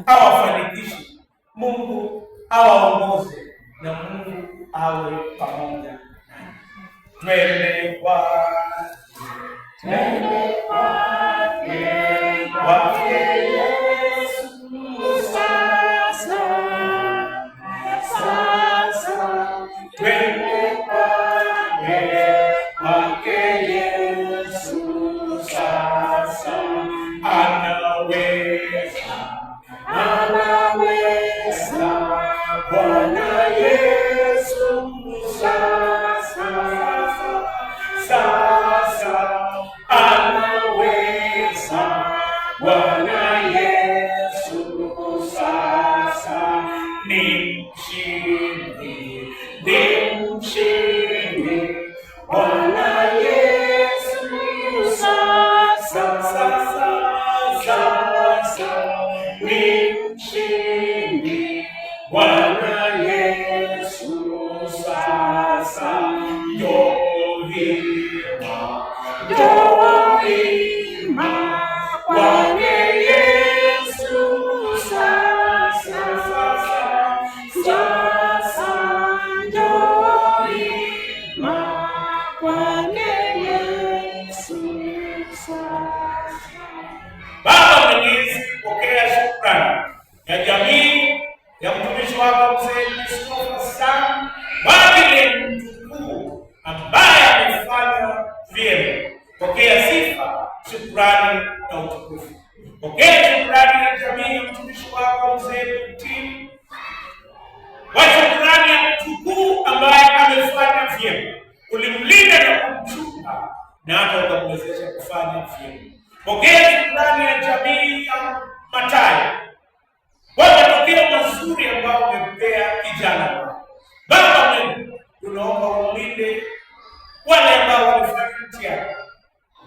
awafanikishe, Mungu awaongoze na Mungu awe pamoja nanyi. Twende kwake Yesu sasa, twende kwake Yesu sasa. Anaweza Bwana Yesu sasa, anaweza Bwana Yesu sasa. Ni mshindi Bwana Yesu sasa, ni mshindi Bwana Yesu sasa. Njoima kwake Yesu sasa, njoima kwake Yesu sasa. Baba Mwenyezi, pokea shukrani ya jamii ya mtumishi wako Mzee Christopher Sam kwa ajili ya mjukuu ambaye amefanya vyema. Pokea sifa, shukrani na utukufu. Pokea shukrani ya jamii ya mtumishi wako Mzee Putin kwa shukrani ya mjukuu ambaye amefanya vyema. Ulimlinda na kumchunga na hata ukamwezesha kufanya vyema. Pokea shukrani ya jamii ya Matayo kwa matokeo mazuri ambayo umempea kijana wako. Baba Mungu, tunaomba umlinde wale ambao walifanya mtihani,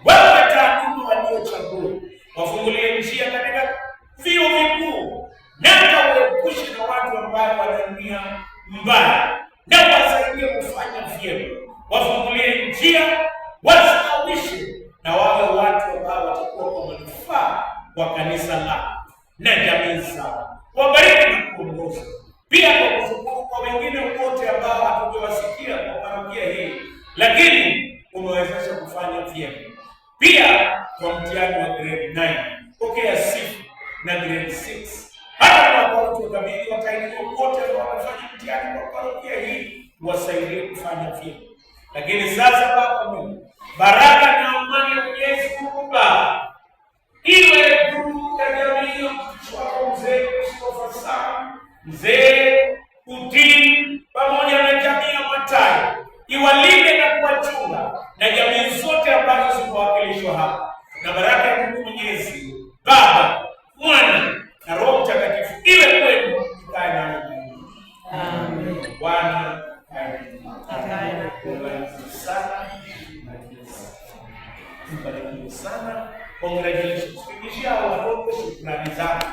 wape taaluma waliochagua, wafungulie njia katika vyuo vikuu, na uepushe na watu ambao wana nia mbaya, na wasaidie kufanya vyema. Wafungulie njia, wastawishe na wawe watu ambao watakuwa kwa manufaa kwa kanisa lako na jamii zao. Wabariki na kuongoza. Pia kwa kushukuru kwa wengine wote ambao hatujawasikia kwa parokia hii, lakini umewezesha kufanya vyema. Pia kwa mtihani wa grade 9, pokea sifa, na grade 6, hata kwa watu watabiri watainiwa wote ambao wanafanya mtihani kwa parokia hii, wasaidie kufanya vyema. Lakini sasa Baba Mungu, baraka na amani ya Mwenyezi Mungu Baba iwe juu ya jamii ya mtumishi wako Mzee Christopher Sam, Mzee Putin, pamoja na jamii ya Matayo. Iwalinde na kuwachunga na jamii zote ambazo zimewakilishwa hapa, na baraka ya Mungu Mwenyezi Baba, Mwana na Roho Mtakatifu iwe kwenu, ikae nanyi. Amen. Bwana mbarikiwe sana. Congratulations. Fikishia watoto shukrani zako.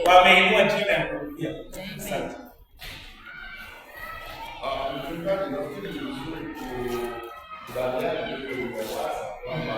Wameinua jina ya parokia. Asante. Mchungaji, nafikiri ni vizuri kubaliana na kwamba